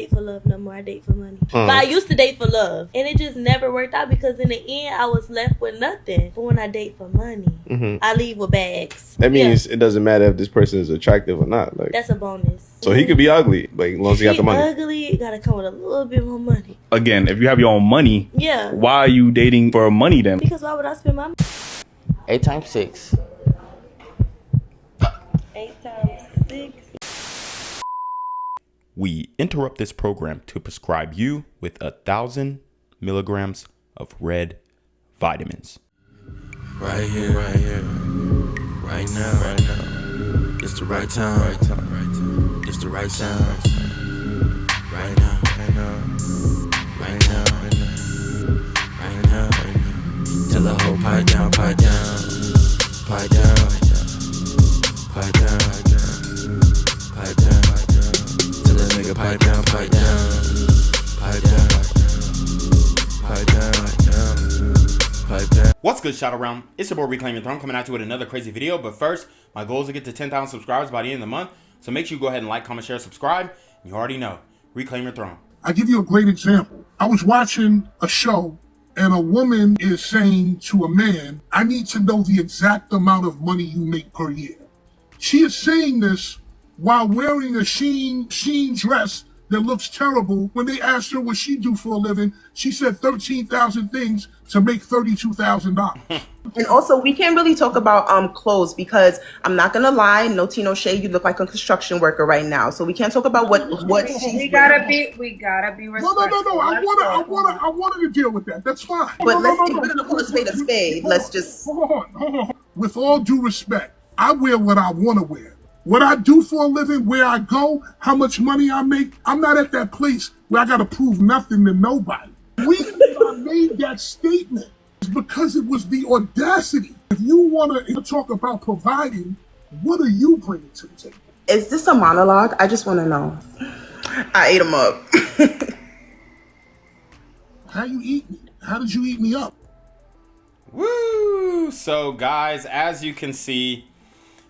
For love no more, I date for money. But I used to date for love, and it just never worked out because in the end I was left with nothing. But when I date for money, I leave with bags. That means it doesn't matter if this person is attractive or not. Like, that's a bonus. So he could be ugly, like as long as he got the money. Ugly, gotta come with a little bit more money. Again, if you have your own money, why are you dating for money then? Because why would I spend my money? 8 times 6. 8 times 6. We interrupt this program to prescribe you with 1,000 milligrams of red vitamins. Right here, right now, it's the right time, it's the right sound, right now, right now, till the whole pipe down, pipe down, pipe down, pipe down, pipe down, till the nigga pipe down, pipe down, pipe down, pipe down. What's good, Shadow Realm? It's your boy Reclaim Your Throne coming at you with another crazy video. But first, my goal is to get to 10,000 subscribers by the end of the month. So make sure you go ahead and like, comment, share, subscribe. You already know. Reclaim your throne. I'll give you a great example. I was watching a show and a woman is saying to a man, I need to know the exact amount of money you make per year. She is saying this while wearing a sheen dress that looks terrible. When they asked her what she do for a living, she said 13,000 things to make $32,000. And also, we can't really talk about clothes because I'm not gonna lie, no tea, no shade. You look like a construction worker right now, so we can't talk about what we gotta be respectful. No. I wanted to deal with that. That's fine. But we're gonna call a spade a spade. Let's just hold on. With all due respect, I wear what I want to wear. What I do for a living, where I go, how much money I make, I'm not at that place where I got to prove nothing to nobody. The reason I made that statement is because it was the audacity. If you want to talk about providing, what are you bringing to the table? Is this a monologue? I just want to know. I ate them up. How you eat me? How did you eat me up? Woo! So guys, as you can see,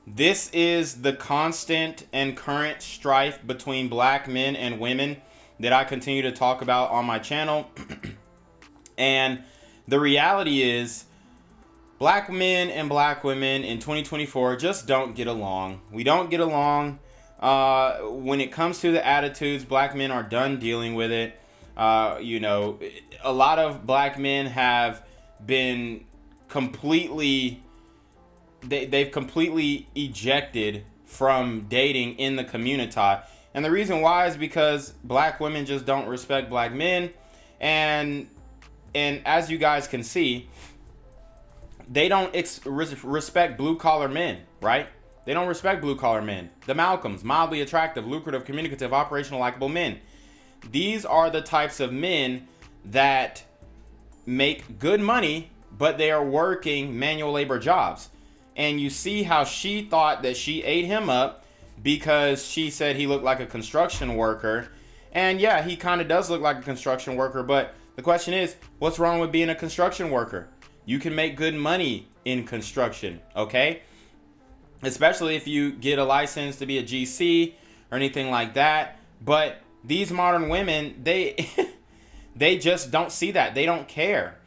this is the constant and current strife between black men and women that I continue to talk about on my channel. And the reality is, black men and black women in 2024 just don't get along. We don't get along. When it comes to the attitudes, black men are done dealing with it. You know, a lot of black men have been completely... They've completely ejected from dating in the community. And the reason why is because black women just don't respect black men. And as you guys can see, they don't respect blue-collar men, right? They don't respect blue-collar men. The Malcolms, mildly attractive, lucrative, communicative, operational, likable men. These are the types of men that make good money, but they are working manual labor jobs. And you see how she thought that she ate him up because she said he looked like a construction worker. And yeah, he kind of does look like a construction worker. But the question is, what's wrong with being a construction worker? You can make good money in construction, okay? Especially if you get a license to be a GC or anything like that. But these modern women, they just don't see that. They don't care.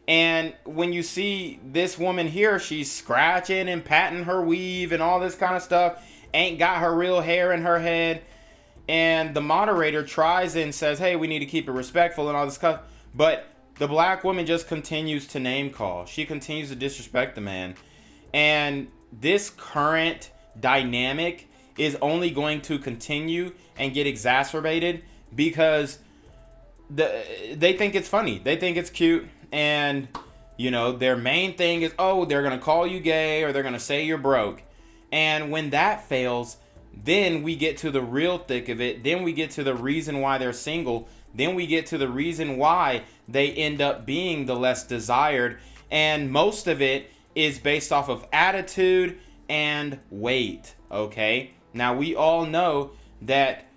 And when you see this woman here, she's scratching and patting her weave and all this kind of stuff, ain't got her real hair in her head. And the moderator tries and says, hey, we need to keep it respectful and all this stuff. But the black woman just continues to name call. She continues to disrespect the man. And this current dynamic is only going to continue and get exacerbated because they think it's funny. They think it's cute. And, you know, their main thing is, oh, they're going to call you gay or they're going to say you're broke. And when that fails, then we get to the real thick of it. Then we get to the reason why they're single. Then we get to the reason why they end up being the less desired. And most of it is based off of attitude and weight, okay? Now, we all know that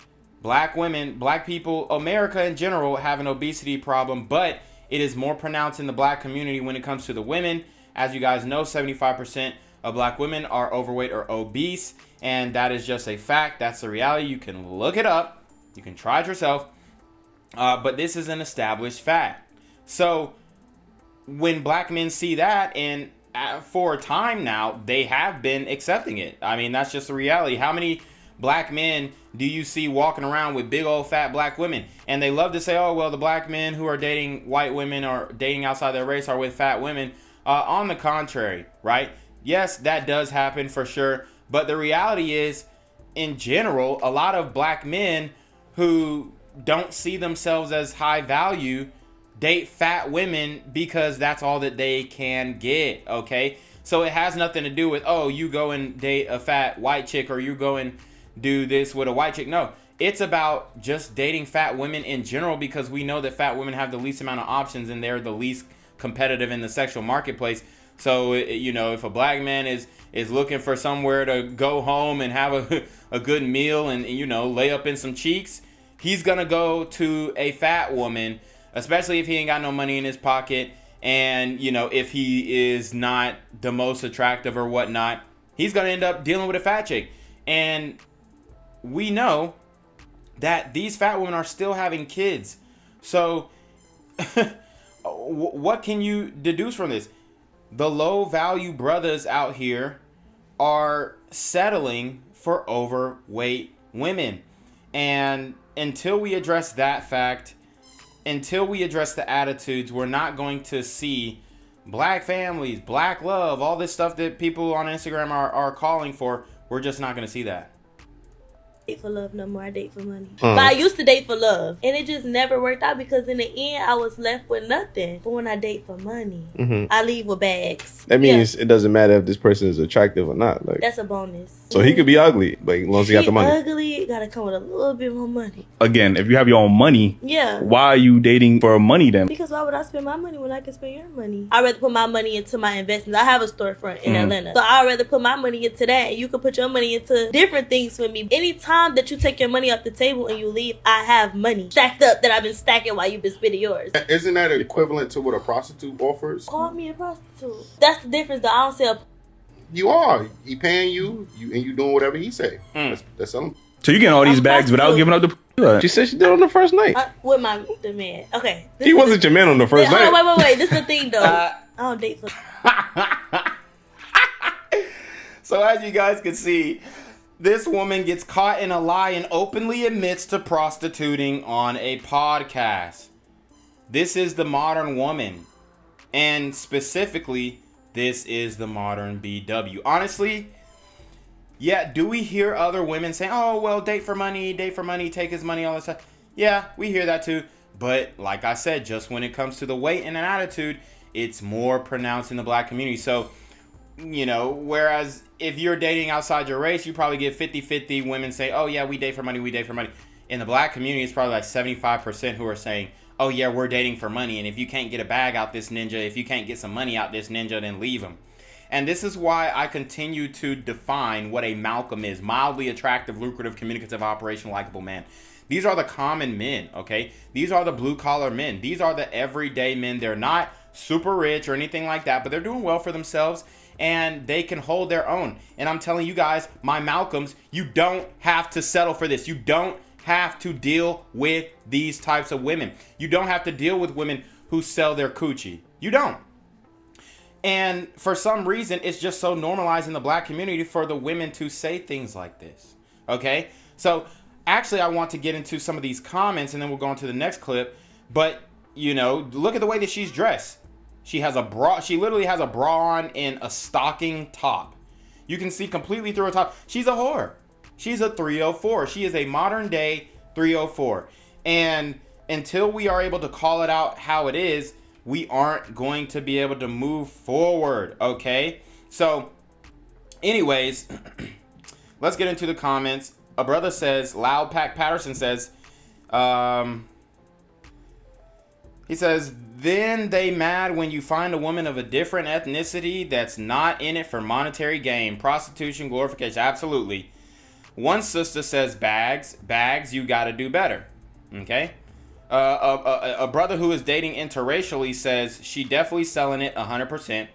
black women, black people, America in general have an obesity problem, but it is more pronounced in the black community when it comes to the women. As you guys know, 75% of black women are overweight or obese, and that is just a fact. That's the reality. You can look it up. You can try it yourself. But this is an established fact. So when black men see that, and for a time now, they have been accepting it. I mean, that's just the reality. How many black men do you see walking around with big old fat black women? And they love to say, oh, well, the black men who are dating white women or dating outside their race are with fat women. On the contrary, right? Yes, that does happen for sure. But the reality is, in general, a lot of black men who don't see themselves as high value date fat women because that's all that they can get, okay? So it has nothing to do with, oh, you go and date a fat white chick or you go and do this with a white chick. No, it's about just dating fat women in general, because we know that fat women have the least amount of options and they're the least competitive in the sexual marketplace. So, you know, if a black man is looking for somewhere to go home and have a good meal and, you know, lay up in some cheeks, he's gonna go to a fat woman, especially if he ain't got no money in his pocket. And, you know, if he is not the most attractive or whatnot, he's gonna end up dealing with a fat chick. And we know that these fat women are still having kids. So what can you deduce from this? The low value brothers out here are settling for overweight women. And until we address that fact, until we address the attitudes, we're not going to see black families, black love, all this stuff that people on Instagram are calling for. We're just not going to see that. Date for love no more. I date for money. But I used to date for love, and it just never worked out because in the end I was left with nothing. But when I date for money, I leave with bags. That means it doesn't matter if this person is attractive or not. Like, that's a bonus. So he could be ugly, but as long as he got the money. Ugly, gotta come with a little bit more money. Again, if you have your own money, why are you dating for money then? Because why would I spend my money when I can spend your money? I'd rather put my money into my investments. I have a storefront in Atlanta, so I'd rather put my money into that. And you can put your money into different things for me. Anytime that you take your money off the table and you leave, I have money stacked up that I've been stacking while you've been spending yours. Isn't that equivalent to what a prostitute offers? Call me a prostitute. That's the difference though. I don't sell. You are. He paying you, and you doing whatever he say. That's something. So you getting all these bags without giving up the... She said she did on the first night. With the man. Okay. He wasn't your man on the first night. Wait. This is the thing though. I don't date for... So as you guys can see, this woman gets caught in a lie and openly admits to prostituting on a podcast. This is the modern woman. And specifically, this is the modern BW. Honestly, yeah, do we hear other women saying, oh, well, date for money, take his money, all this stuff? Yeah, we hear that too. But like I said, just when it comes to the weight and an attitude, it's more pronounced in the black community. So, you know, whereas if you're dating outside your race, you probably get 50-50 women say, oh, yeah, we date for money. In the black community, it's probably like 75% who are saying, oh, yeah, we're dating for money. And if you can't get a bag out this ninja, if you can't get some money out this ninja, then leave him. And this is why I continue to define what a Malcolm is. Mildly attractive, lucrative, communicative, operational, likable man. These are the common men, okay? These are the blue-collar men. These are the everyday men. They're not super rich or anything like that, but they're doing well for themselves, and they can hold their own. And I'm telling you guys, my Malcolms, you don't have to settle for this. You don't have to deal with these types of women. You don't have to deal with women who sell their coochie. You don't. And for some reason, it's just so normalized in the black community for the women to say things like this. Okay? So actually, I want to get into some of these comments and then we'll go on to the next clip. But, you know, look at the way that she's dressed. She has a bra. She literally has a bra on and a stocking top. You can see completely through her top. She's a whore. She's a 304. She is a modern day 304. And until we are able to call it out how it is, we aren't going to be able to move forward, okay? So, anyways, let's get into the comments. A brother says, Loud Pack Patterson says, he says, then they mad when you find a woman of a different ethnicity that's not in it for monetary gain. Prostitution, glorification, absolutely. One sister says, bags, you gotta do better, okay? A brother who is dating interracially says she definitely selling it 100%.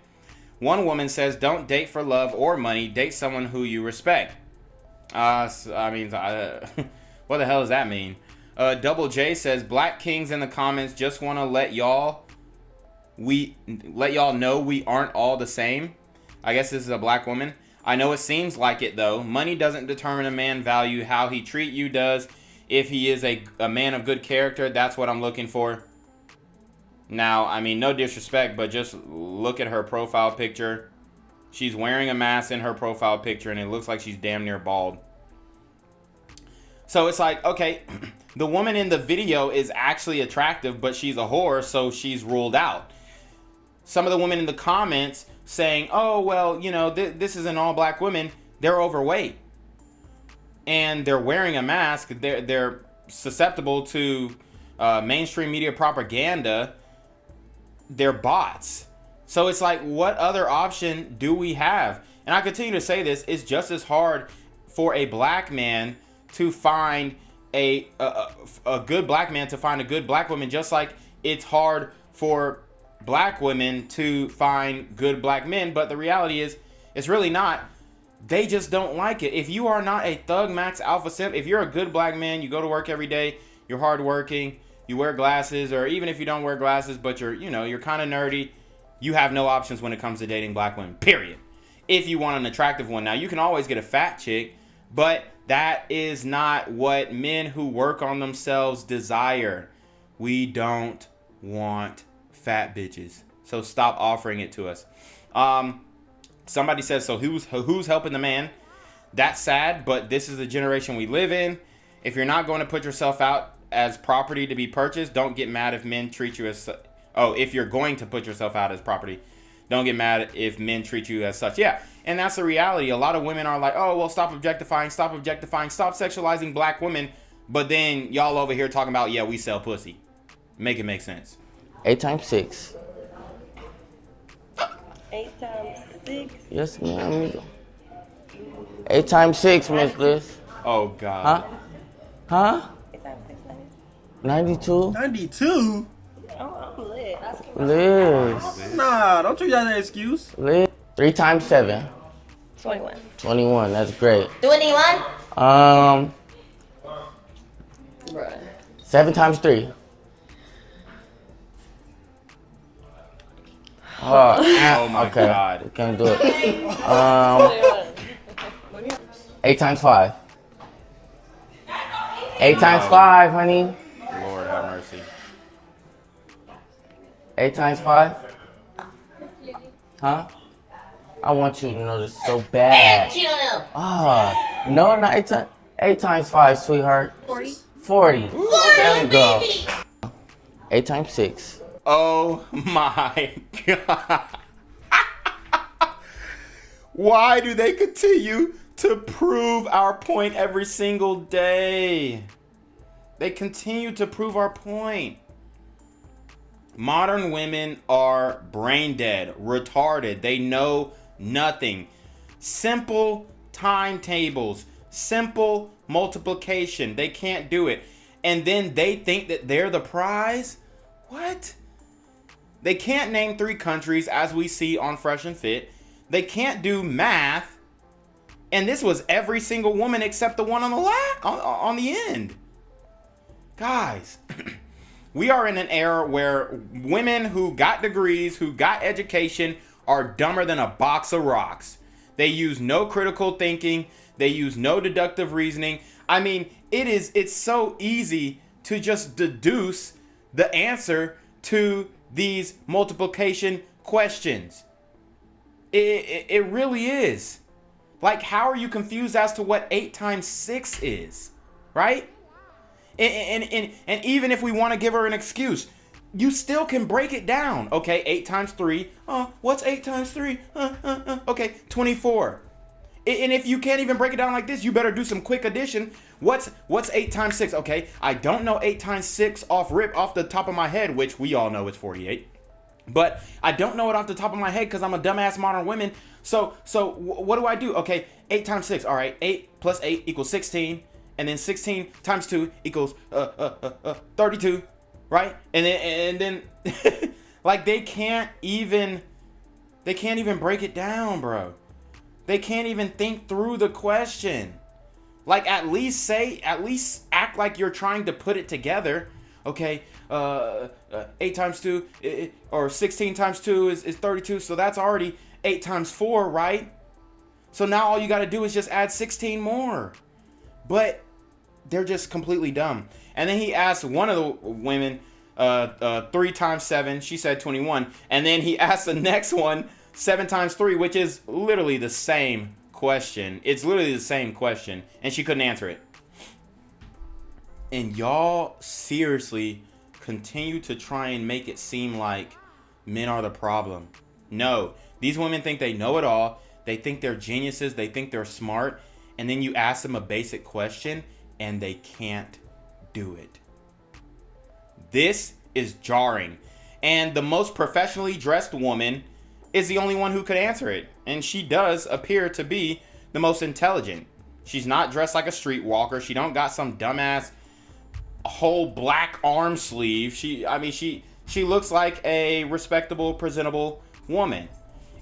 One woman says don't date for love or money, date someone who you respect. I mean, what the hell does that mean? Double J says, Black Kings in the comments just want to let y'all know we aren't all the same. I guess this is a black woman. I know it seems like it though. Money doesn't determine a man's value. How he treat you does. If he is a man of good character, that's what I'm looking for. Now, I mean, no disrespect, but just look at her profile picture. She's wearing a mask in her profile picture, and it looks like she's damn near bald. So it's like, okay, the woman in the video is actually attractive, but she's a whore, so she's ruled out. Some of the women in the comments saying, oh, well, you know, this is an all-black woman. They're overweight. And they're wearing a mask. They're susceptible to mainstream media propaganda. They're bots. So it's like, what other option do we have? And I continue to say this, it's just as hard for a black man to find a good black man to find a good black woman, just like it's hard for black women to find good black men. But the reality is, it's really not. They just don't like it. If you are not a thug max alpha simp, if you're a good black man, you go to work every day, you're hardworking, you wear glasses, or even if you don't wear glasses, but you're kind of nerdy, you have no options when it comes to dating black women, period. If you want an attractive one. Now, you can always get a fat chick, but that is not what men who work on themselves desire. We don't want fat bitches. So stop offering it to us. Somebody says, so who's helping the man? That's sad, but this is the generation we live in. If you're not going to put yourself out as property to be purchased, don't get mad if men treat you as... Oh, if you're going to put yourself out as property, don't get mad if men treat you as such. Yeah, and that's the reality. A lot of women are like, oh, well, stop objectifying, stop sexualizing black women. But then y'all over here talking about, yeah, we sell pussy. Make it make sense. 8 times 6. 8 times 6? Yes, ma'am. 8 times 6, Miss Liz. Oh, God. Huh? 8 times 6, 92. 92? Oh, I'm lit. Liz. Nah, don't use that as an excuse. Liz. 3 times 7. 21. 21, that's great. 21? 7 times 3. Oh my okay. God. We can't do it. 8 times 5. 8 times 5, honey. Lord have mercy. 8 times 5? Huh? I want you to know this so bad. No, not 8 times. 8 times 5, sweetheart. 40. 40. There we go. 8 times 6. Oh my God. Why do they continue to prove our point every single day? They continue to prove our point. Modern women are brain dead, retarded. They know nothing. Simple timetables, simple multiplication. They can't do it. And then they think that they're the prize? What? They can't name 3 countries as we see on Fresh and Fit. They can't do math. And this was every single woman except the one on the end. Guys, we are in an era where women who got degrees, who got education, are dumber than a box of rocks. They use no critical thinking. They use no deductive reasoning. I mean, it's so easy to just deduce the answer to these multiplication questions. It really is. Like, how are you confused as to what 8 times 6 is? Right? And even if we want to give her an excuse, you still can break it down. Okay, 8 times 3. What's 8 times 3? Okay, 24. And if you can't even break it down like this, you better do some quick addition. What's 8 times 6? Okay, I don't know 8 times 6 off the top of my head, which we all know is 48. But I don't know it off the top of my head because I'm a dumbass modern woman. So what do I do? Okay, 8 times 6. All right, 8 plus 8 equals 16. And then 16 times 2 equals 32, right? And then like they can't even break it down, bro. They can't even think through the question. Like, at least act like you're trying to put it together. Okay, 8 times 2 or 16 times 2 is 32. So that's already 8 times 4, right? So now all you got to do is just add 16 more. But they're just completely dumb. And then he asked one of the women 3 times 7. She said 21. And then he asked the next one 7 times 3, which is literally the same question. It's literally the same question. And she couldn't answer it. And y'all seriously continue to try and make it seem like men are the problem. No, these women think they know it all. They think they're geniuses. They think they're smart. And then you ask them a basic question and they can't do it. This is jarring. And the most professionally dressed woman is the only one who could answer it. And she does appear to be the most intelligent. She's not dressed like a streetwalker. She don't got some dumbass whole black arm sleeve. She looks like a respectable, presentable woman.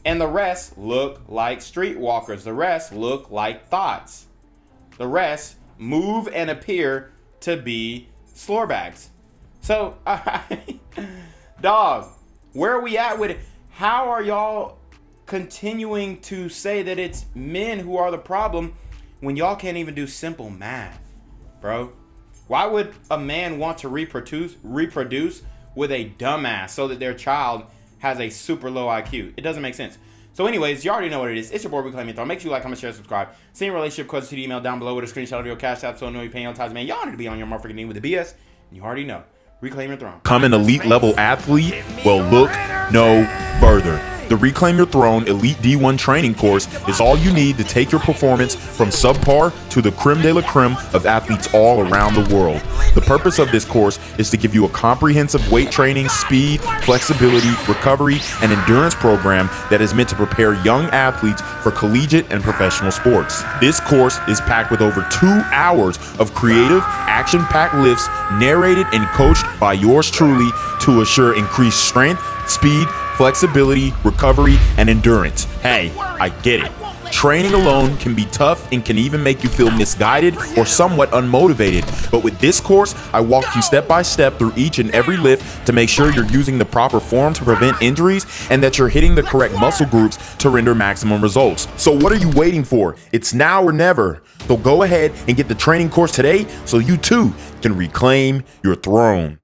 And the rest look like streetwalkers. The rest look like thoughts. The rest move and appear to be slore bags. So, dog, where are we at with it? How are y'all continuing to say that it's men who are the problem when y'all can't even do simple math, bro? Why would a man want to reproduce with a dumbass so that their child has a super low IQ? It doesn't make sense. So anyways, you already know what it is. It's your boy, ReclaimYourThrone. Make sure you like, comment, share, subscribe. Send your relationship questions to the email down below with a screenshot of your CashApp so I know you're paying on time. Man, y'all need to be on your motherfucking knee with the BS. And you already know. Reclaim Your Throne. Become an elite level athlete? Well, look no further. The Reclaim Your Throne Elite D1 training course is all you need to take your performance from subpar to the creme de la creme of athletes all around the world. The purpose of this course is to give you a comprehensive weight training, speed, flexibility, recovery, and endurance program that is meant to prepare young athletes for collegiate and professional sports. This course is packed with over 2 hours of creative, action-packed lifts narrated and coached by yours truly to assure increased strength, speed, flexibility, recovery, and endurance. Hey, I get it. Training alone can be tough and can even make you feel misguided or somewhat unmotivated. But with this course, I walk you step by step through each and every lift to make sure you're using the proper form to prevent injuries and that you're hitting the correct muscle groups to render maximum results. So what are you waiting for? It's now or never. So go ahead and get the training course today so you too can reclaim your throne.